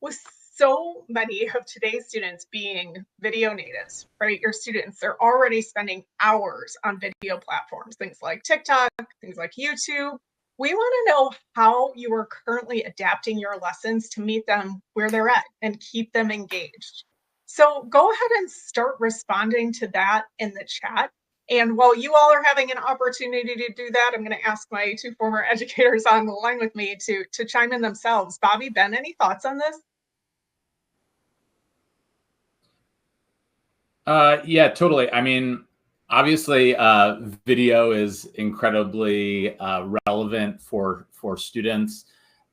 With so many of today's students being video natives, right? Your students, they're already spending hours on video platforms, things like TikTok, things like YouTube. We want to know how you are currently adapting your lessons to meet them where they're at and keep them engaged. So go ahead and start responding to that in the chat. And while you all are having an opportunity to do that, I'm going to ask my two former educators on the line with me to chime in themselves. Bobby, Ben, any thoughts on this? Yeah, totally. I mean, obviously, video is incredibly relevant for students.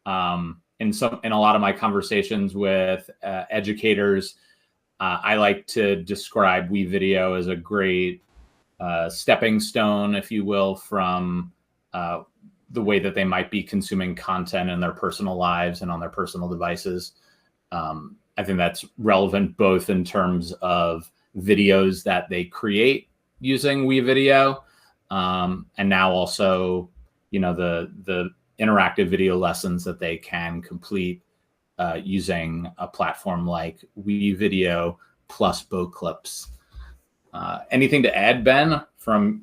In a lot of my conversations with educators, I like to describe WeVideo as a great stepping stone, if you will, from the way that they might be consuming content in their personal lives and on their personal devices. I think that's relevant both in terms of videos that they create using WeVideo, and now also, the interactive video lessons that they can complete using a platform like WeVideo plus Boclips. Anything to add, Ben,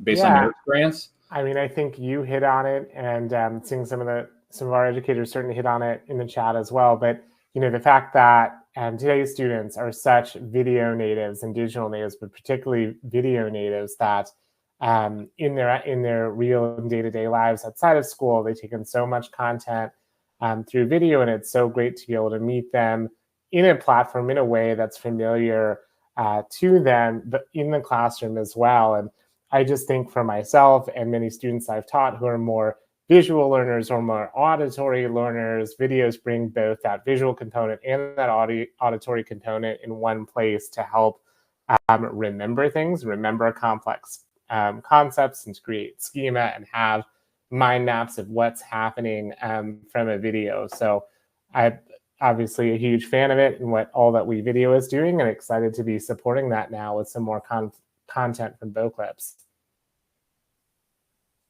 based on your experience? I mean, I think you hit on it, and seeing some of our educators certainly hit on it in the chat as well. But the fact that today's students are such video natives and digital natives, but particularly video natives, that in their real day-to-day lives outside of school, they take in so much content through video, and it's so great to be able to meet them in a platform in a way that's familiar to them, but in the classroom as well. And I just think for myself and many students I've taught who are more visual learners or more auditory learners, videos bring both that visual component and that auditory component in one place to help remember things, remember complex concepts, and to create schema and have mind maps of what's happening from a video. So I'm obviously a huge fan of it and what all that WeVideo is doing, and excited to be supporting that now with some more content from Boclips.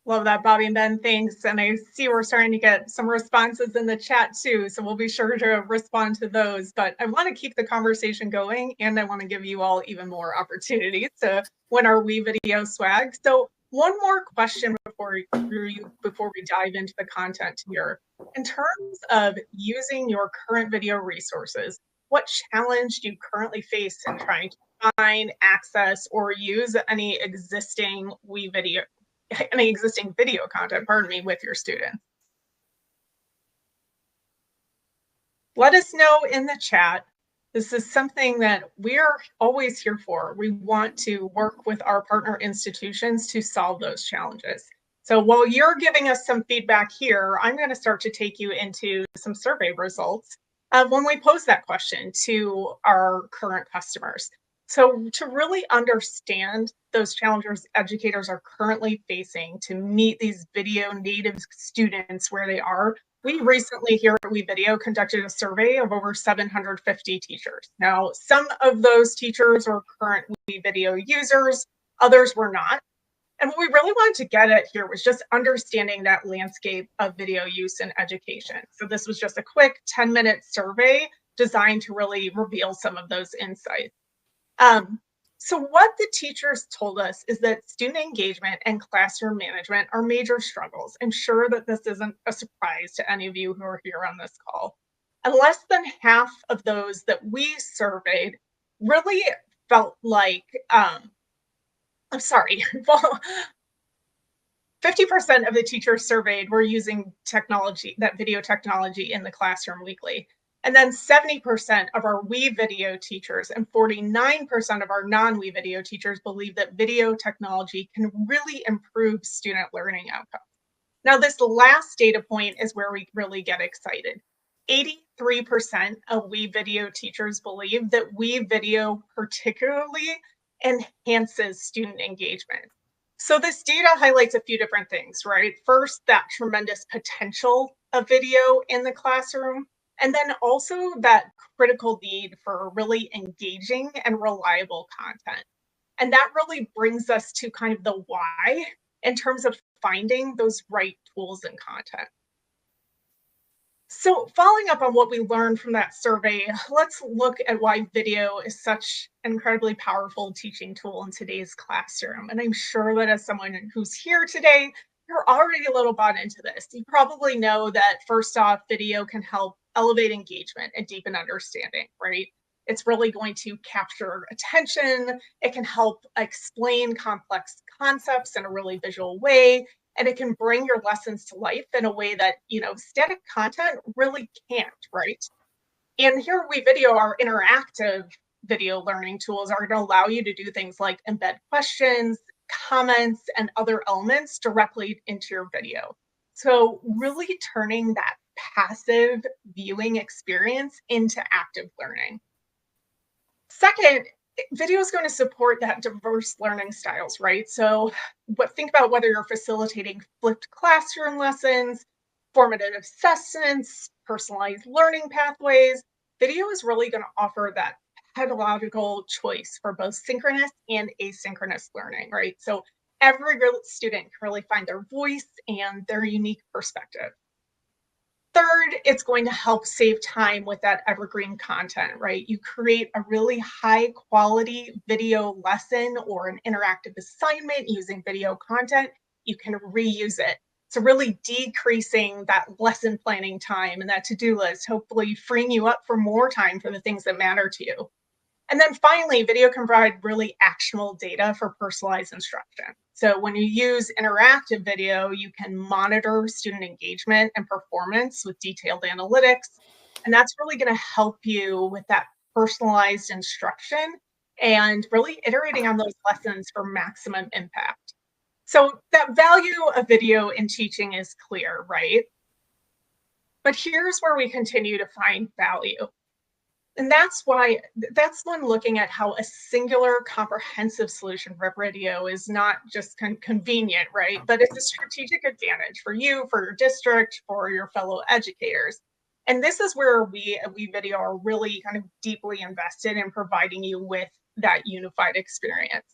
Love that, Bobby and Ben. Thanks. And I see we're starting to get some responses in the chat too, so we'll be sure to respond to those. But I want to keep the conversation going, and I want to give you all even more opportunities to win our WeVideo swag. So one more question before we dive into the content here. In terms of using your current video resources, what challenge do you currently face in trying to find, access, or use any existing video content, with your students? Let us know in the chat. This is something that we're always here for. We want to work with our partner institutions to solve those challenges. So while you're giving us some feedback here, I'm going to start to take you into some survey results of when we pose that question to our current customers. So to really understand those challenges educators are currently facing to meet these video native students where they are, we recently here at WeVideo conducted a survey of over 750 teachers. Now, some of those teachers are current WeVideo users, others were not. And what we really wanted to get at here was just understanding that landscape of video use in education. So this was just a quick 10-minute survey designed to really reveal some of those insights. So what the teachers told us is that student engagement and classroom management are major struggles. I'm sure that this isn't a surprise to any of you who are here on this call. And less than half of those that we surveyed really felt like, well, 50% of the teachers surveyed were using video technology in the classroom weekly. And then 70% of our WeVideo teachers and 49% of our non-WeVideo teachers believe that video technology can really improve student learning outcomes. Now, this last data point is where we really get excited. 83% of WeVideo teachers believe that WeVideo particularly enhances student engagement. So this data highlights a few different things, right? First, that tremendous potential of video in the classroom. And then also that critical need for really engaging and reliable content. And that really brings us to kind of the why in terms of finding those right tools and content. So following up on what we learned from that survey, let's look at why video is such an incredibly powerful teaching tool in today's classroom. And I'm sure that as someone who's here today, you're already a little bought into this. You probably know that first off, video can help elevate engagement and deepen understanding, right? It's really going to capture attention. It can help explain complex concepts in a really visual way, and it can bring your lessons to life in a way that static content really can't, right? And here at WeVideo, our interactive video learning tools are going to allow you to do things like embed questions, comments, and other elements directly into your video. So really turning that passive viewing experience into active learning. Second, video is going to support that diverse learning styles, right? So think about whether you're facilitating flipped classroom lessons, formative assessments, personalized learning pathways. Video is really going to offer that pedagogical choice for both synchronous and asynchronous learning, right? So every student can really find their voice and their unique perspective. Third, it's going to help save time with that evergreen content, right? You create a really high quality video lesson or an interactive assignment using video content, you can reuse it. So really decreasing that lesson planning time and that to-do list, hopefully freeing you up for more time for the things that matter to you. And then finally, video can provide really actionable data for personalized instruction. So when you use interactive video, you can monitor student engagement and performance with detailed analytics. And that's really going to help you with that personalized instruction and really iterating on those lessons for maximum impact. So that value of video in teaching is clear, right? But here's where we continue to find value. And that's when looking at how a singular comprehensive we video is not just convenient, right? But it's a strategic advantage for you, for your district, for your fellow educators. And this is where we at WeVideo are really kind of deeply invested in providing you with that unified experience.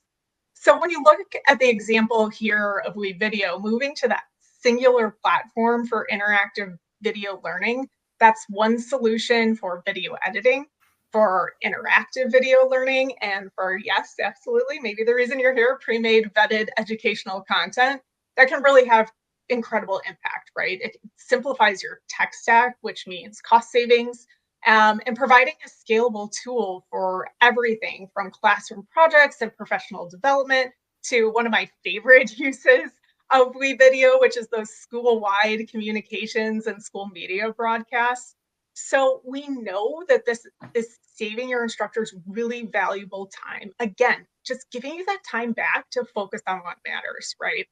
So when you look at the example here of WeVideo, moving to that singular platform for interactive video learning, that's one solution for video editing, for interactive video learning, and for, yes, absolutely, maybe the reason you're here, pre-made, vetted educational content that can really have incredible impact, right? It simplifies your tech stack, which means cost savings, and providing a scalable tool for everything from classroom projects and professional development to one of my favorite uses of WeVideo, which is those school-wide communications and school media broadcasts. So we know that this is saving your instructors really valuable time. Again, just giving you that time back to focus on what matters, right?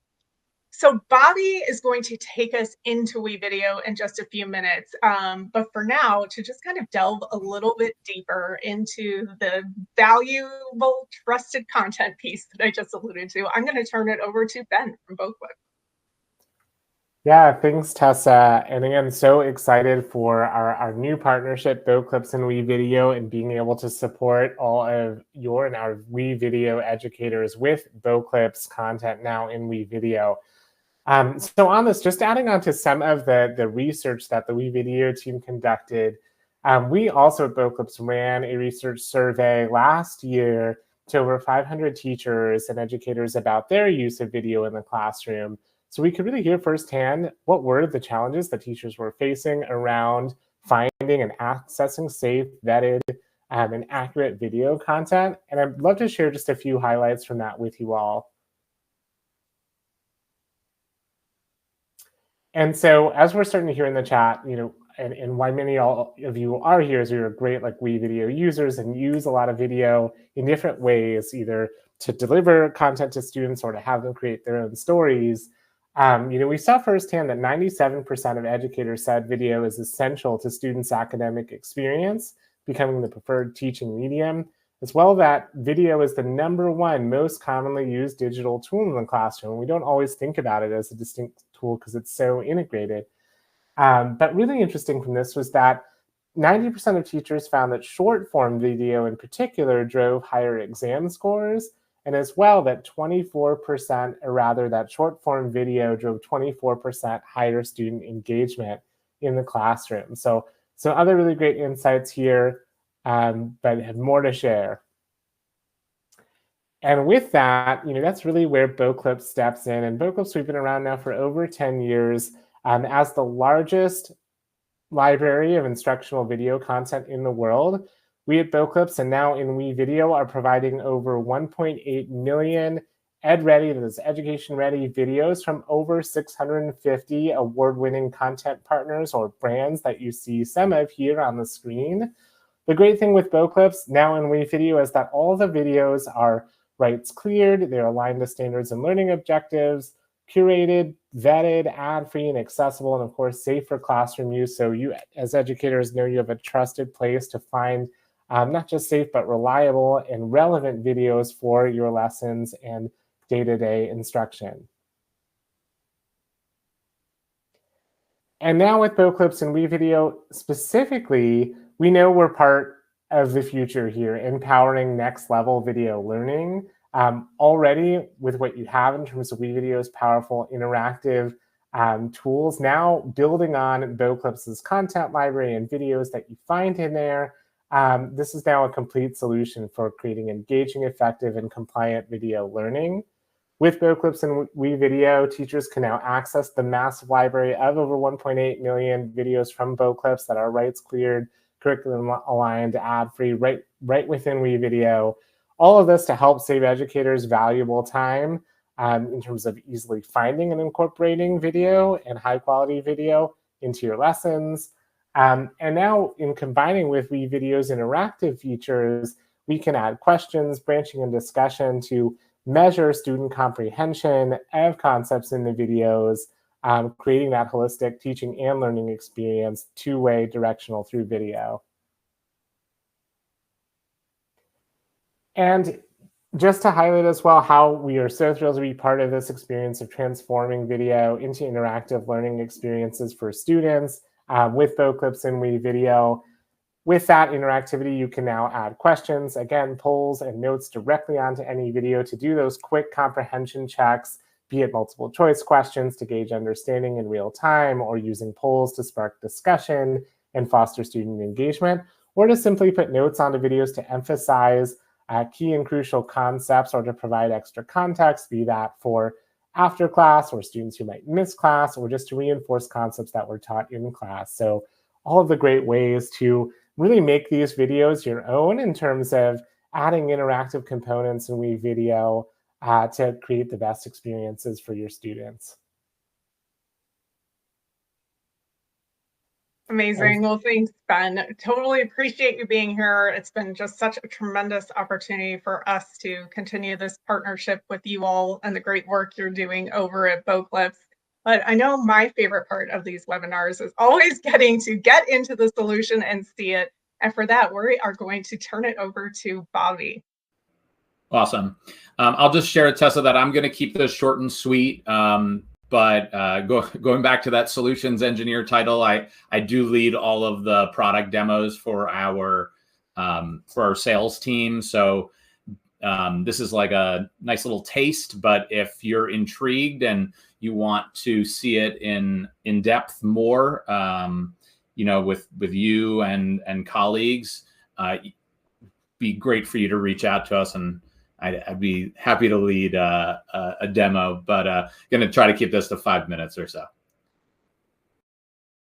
So Bobby is going to take us into WeVideo in just a few minutes. But for now, to just kind of delve a little bit deeper into the valuable, trusted content piece that I just alluded to, I'm going to turn it over to Ben from Boclips. Yeah, thanks, Tessa. And again, so excited for our new partnership, Boclips and WeVideo, and being able to support all of your and our WeVideo educators with Boclips content now in WeVideo. So on this, just adding on to some of the research that the WeVideo team conducted, we also at Boclips ran a research survey last year to over 500 teachers and educators about their use of video in the classroom. So we could really hear firsthand what were the challenges that teachers were facing around finding and accessing safe, vetted, and accurate video content. And I'd love to share just a few highlights from that with you all. And so as we're starting to hear in the chat, and why many of you are here is you're great like WeVideo users and use a lot of video in different ways, either to deliver content to students or to have them create their own stories. We saw firsthand that 97% of educators said video is essential to students' academic experience, becoming the preferred teaching medium, as well that video is the #1 most commonly used digital tool in the classroom. We don't always think about it as a distinct tool because it's so integrated. But really interesting from this was that 90% of teachers found that short form video in particular drove higher exam scores, and as well that 24%, or rather that short form video drove 24% higher student engagement in the classroom. So other really great insights here, but have more to share. And with that, that's really where Boclips steps in. And Boclips, we've been around now for over 10 years as the largest library of instructional video content in the world. We at Boclips and now in WeVideo are providing over 1.8 million ed-ready, that is education-ready videos from over 650 award-winning content partners or brands that you see some of here on the screen. The great thing with Boclips now in WeVideo is that all the videos are rights cleared, they're aligned to standards and learning objectives, curated, vetted, ad-free, and accessible, and of course, safe for classroom use. So you, as educators, know you have a trusted place to find not just safe, but reliable and relevant videos for your lessons and day-to-day instruction. And now with Boclips and WeVideo specifically, we know we're part of the future here, empowering next level video learning. Already with what you have in terms of WeVideo's powerful interactive tools, now building on Boclips' content library and videos that you find in there, this is now a complete solution for creating engaging, effective, and compliant video learning. With Boclips and WeVideo, teachers can now access the massive library of over 1.8 million videos from Boclips that are rights cleared, curriculum aligned, ad-free, right within WeVideo. All of this to help save educators valuable time in terms of easily finding and incorporating video and high quality video into your lessons. And now in combining with WeVideo's interactive features, we can add questions, branching, and discussion to measure student comprehension of concepts in the videos, creating that holistic teaching and learning experience, two-way directional through video. And just to highlight as well how we are so thrilled to be part of this experience of transforming video into interactive learning experiences for students with Boclips and WeVideo. With that interactivity, you can now add questions, again, polls and notes directly onto any video to do those quick comprehension checks, be it multiple choice questions to gauge understanding in real time, or using polls to spark discussion and foster student engagement, or to simply put notes onto videos to emphasize key and crucial concepts or to provide extra context, be that for after class or students who might miss class, or just to reinforce concepts that were taught in class. So all of the great ways to really make these videos your own in terms of adding interactive components in WeVideo to create the best experiences for your students. Amazing. Well, thanks, Ben. Totally appreciate you being here. It's been just such a tremendous opportunity for us to continue this partnership with you all and the great work you're doing over at Boclips. But I know my favorite part of these webinars is always getting to get into the solution and see it. And for that, we are going to turn it over to Bobby. Awesome. I'll just share, Tessa, that I'm going to keep this short and sweet. But going back to that solutions engineer title, I do lead all of the product demos for our sales team. So this is like a nice little taste, but if you're intrigued and you want to see it in depth more, with you and colleagues, be great for you to reach out to us, and I'd be happy to lead a demo, but going to try to keep this to 5 minutes or so.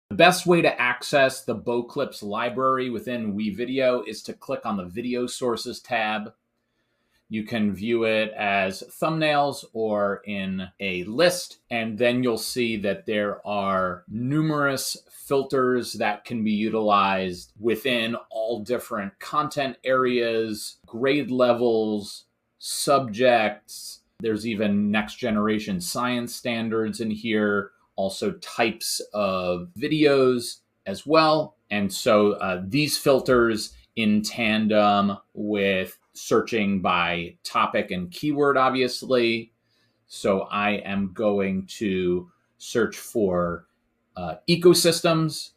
The best way to access the Boclips library within WeVideo is to click on the Video Sources tab. You can view it as thumbnails or in a list, and then you'll see that there are numerous filters that can be utilized within all different content areas, grade levels, subjects. There's even next generation science standards in here, also types of videos as well. And so these filters, in tandem with searching by topic and keyword, obviously. So I am going to search for ecosystems.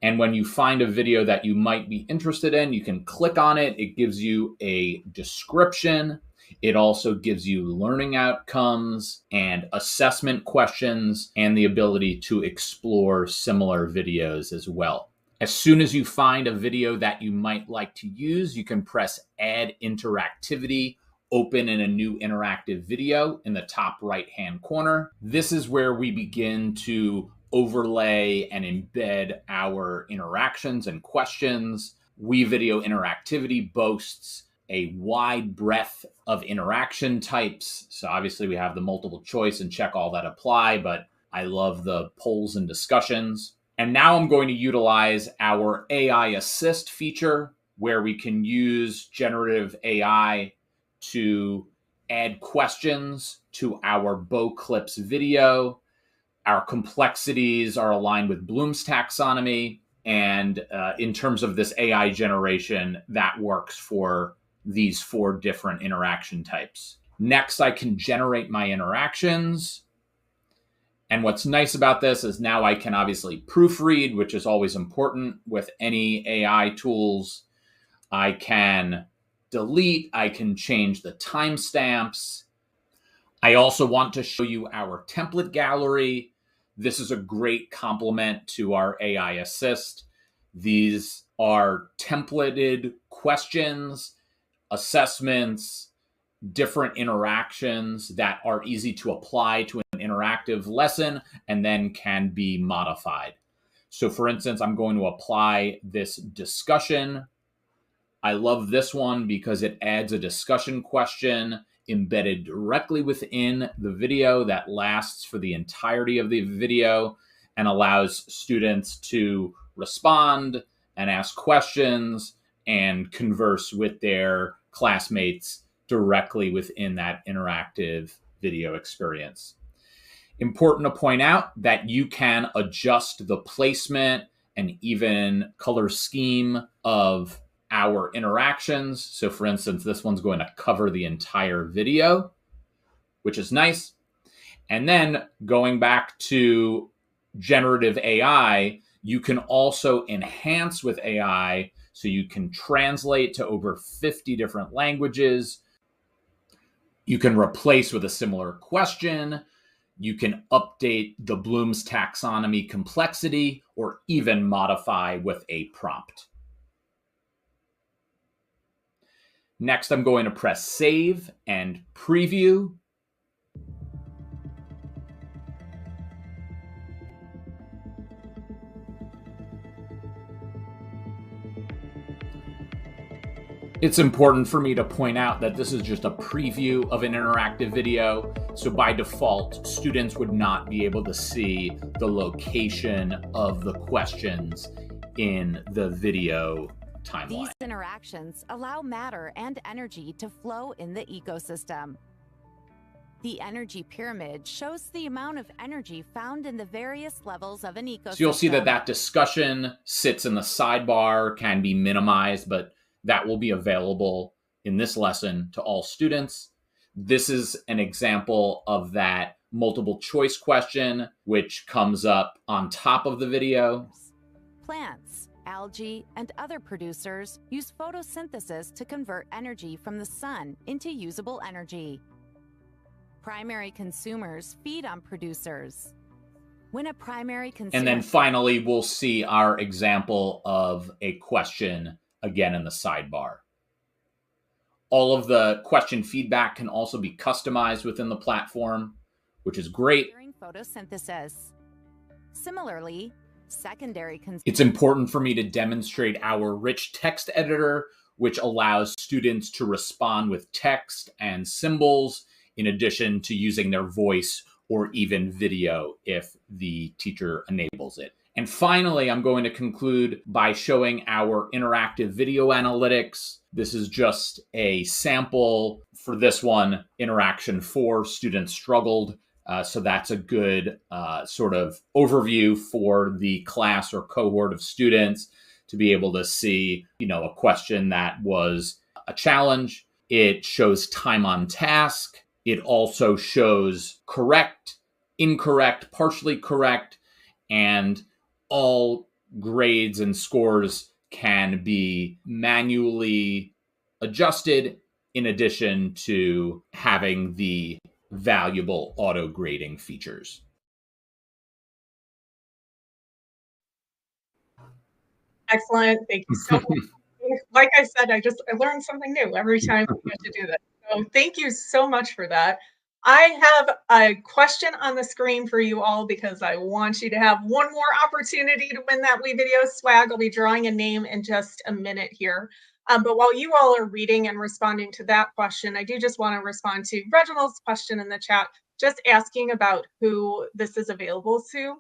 And when you find a video that you might be interested in, you can click on it. It gives you a description. It also gives you learning outcomes and assessment questions and the ability to explore similar videos as well. As soon as you find a video that you might like to use, you can press Add Interactivity, open in a new interactive video in the top right-hand corner. This is where we begin to overlay and embed our interactions and questions. WeVideo Interactivity boasts a wide breadth of interaction types. So obviously we have the multiple choice and check all that apply, but I love the polls and discussions. And now I'm going to utilize our AI Assist feature, where we can use generative AI to add questions to our Boclips video. Our complexities are aligned with Bloom's taxonomy. And in terms of this AI generation, that works for these 4 different interaction types. Next, I can generate my interactions. And what's nice about this is now I can obviously proofread, which is always important with any AI tools. I can delete, I can change the timestamps. I also want to show you our template gallery. This is a great complement to our AI Assist. These are templated questions, assessments, different interactions that are easy to apply to an interactive lesson and then can be modified. So for instance, I'm going to apply this discussion. I love this one because it adds a discussion question embedded directly within the video that lasts for the entirety of the video and allows students to respond and ask questions and converse with their classmates directly within that interactive video experience. Important to point out that you can adjust the placement and even color scheme of our interactions. So for instance, this one's going to cover the entire video, which is nice. And then going back to generative AI, you can also enhance with AI. So you can translate to over 50 different languages. You can replace with a similar question. You can update the Bloom's taxonomy complexity or even modify with a prompt. Next, I'm going to press save and preview. It's important for me to point out that this is just a preview of an interactive video. So by default, students would not be able to see the location of the questions in the video timeline. These interactions allow matter and energy to flow in the ecosystem. The energy pyramid shows the amount of energy found in the various levels of an ecosystem. So you'll see that that discussion sits in the sidebar, can be minimized, but that will be available in this lesson to all students. This is an example of that multiple choice question, which comes up on top of the video. Plants, algae, and other producers use photosynthesis to convert energy from the sun into usable energy. Primary consumers feed on producers. When a primary consumer... And then finally, we'll see our example of a question again in the sidebar. All of the question feedback can also be customized within the platform, which is great. During photosynthesis. Similarly, secondary consumers... It's important for me to demonstrate our rich text editor, which allows students to respond with text and symbols, in addition to using their voice or even video if the teacher enables it. And finally, I'm going to conclude by showing our interactive video analytics. This is just a sample for this one, interaction 4, students struggled. So that's a good sort of overview for the class or cohort of students to be able to see, a question that was a challenge. It shows time on task. It also shows correct, incorrect, partially correct, and all grades and scores can be manually adjusted in addition to having the valuable auto grading features. Excellent. Thank you so much. Like I said, I learned something new every time we get to do this. So thank you so much for that. I have a question on the screen for you all because I want you to have one more opportunity to win that WeVideo swag. I'll be drawing a name in just a minute here. But while you all are reading and responding to that question, I do just want to respond to Reginald's question in the chat, just asking about who this is available to.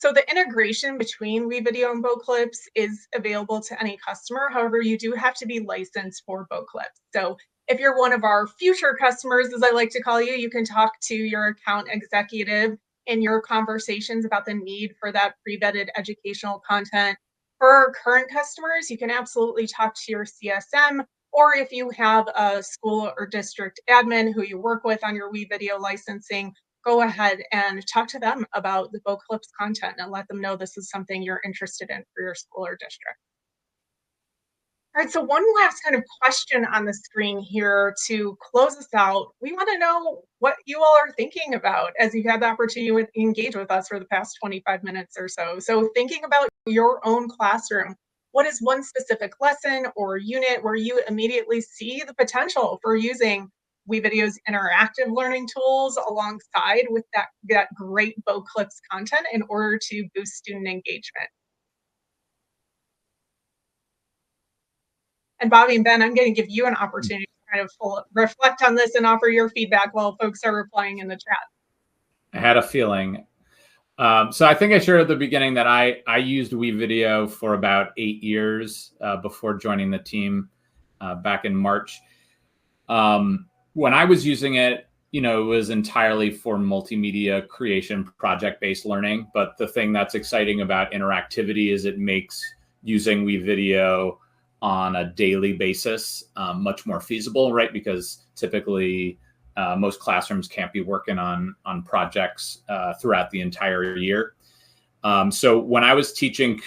So the integration between WeVideo and Boclips is available to any customer. However, you do have to be licensed for Boclips. So if you're one of our future customers, as I like to call you, you can talk to your account executive in your conversations about the need for that pre-vetted educational content. For our current customers, you can absolutely talk to your CSM, or if you have a school or district admin who you work with on your WeVideo licensing, go ahead and talk to them about the Boclips content and let them know this is something you're interested in for your school or district. All right, so one last kind of question on the screen here to close us out. We want to know what you all are thinking about as you've had the opportunity to engage with us for the past 25 minutes or so. So thinking about your own classroom, what is one specific lesson or unit where you immediately see the potential for using WeVideo's interactive learning tools alongside with that great Boclips content in order to boost student engagement? And Bobby and Ben, I'm going to give you an opportunity to kind of reflect on this and offer your feedback while folks are replying in the chat. I had a feeling. So I think I shared at the beginning that I used WeVideo for about 8 years before joining the team back in March. When I was using it, it was entirely for multimedia creation, project-based learning. But the thing that's exciting about interactivity is it makes using WeVideo on a daily basis much more feasible, right? Because typically most classrooms can't be working on projects throughout the entire year. So when I was teaching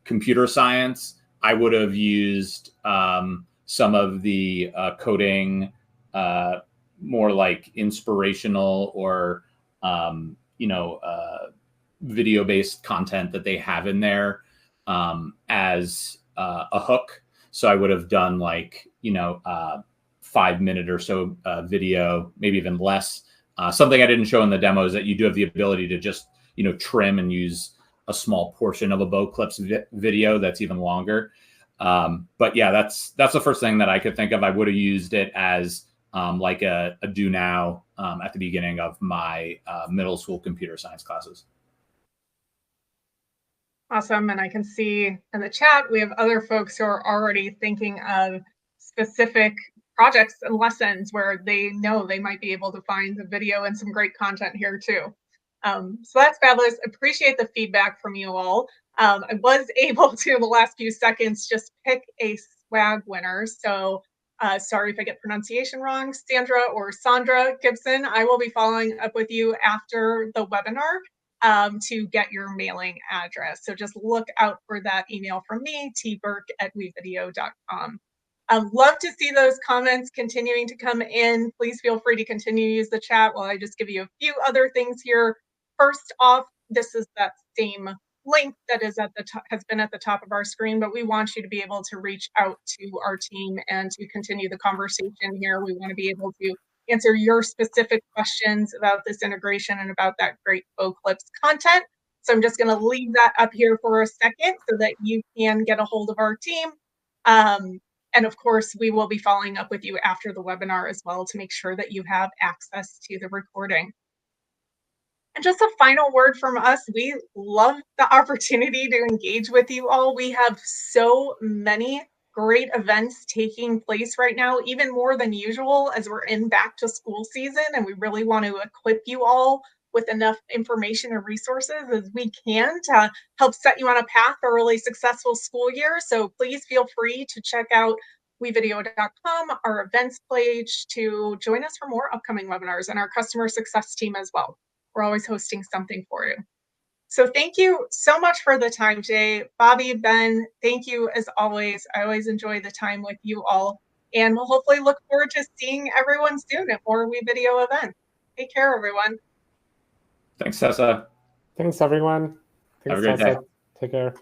computer science, I would have used some of the coding, more like inspirational or video-based content that they have in there as a hook. So I would have done 5-minute or so video, maybe even less. Something I didn't show in the demo is that you do have the ability to just trim and use a small portion of a Boclips video that's even longer. But yeah, that's the first thing that I could think of. I would have used it as like a do now at the beginning of my middle school computer science classes. Awesome. And I can see in the chat, we have other folks who are already thinking of specific projects and lessons where they know they might be able to find the video and some great content here too. So that's fabulous. Appreciate the feedback from you all. I was able to, in the last few seconds, just pick a swag winner. So sorry if I get pronunciation wrong, Sandra or Sandra Gibson. I will be following up with you after the webinar to get your mailing address. So just look out for that email from me, tburke@wevideo.com. Love to see those comments continuing to come in. Please feel free to continue to use the chat while I just give you a few other things here. First off, this is that same link that is at the top, has been at the top of our screen, but we want you to be able to reach out to our team and to continue the conversation here. We want to be able to answer your specific questions about this integration and about that great Boclips content. So I'm just going to leave that up here for a second so that you can get a hold of our team. And of course, we will be following up with you after the webinar as well to make sure that you have access to the recording. And just a final word from us. We love the opportunity to engage with you all. We have so many great events taking place right now, even more than usual as we're in back to school season. And we really want to equip you all with enough information and resources as we can to help set you on a path for a really successful school year. So please feel free to check out WeVideo.com, our events page, to join us for more upcoming webinars, and our customer success team as well. We're always hosting something for you. So thank you so much for the time today. Bobby, Ben, thank you as always. I always enjoy the time with you all. And we'll hopefully look forward to seeing everyone soon at more WeVideo events. Take care, everyone. Thanks, Tessa. Thanks, everyone. Have Thanks, a great day. Tessa. Take care.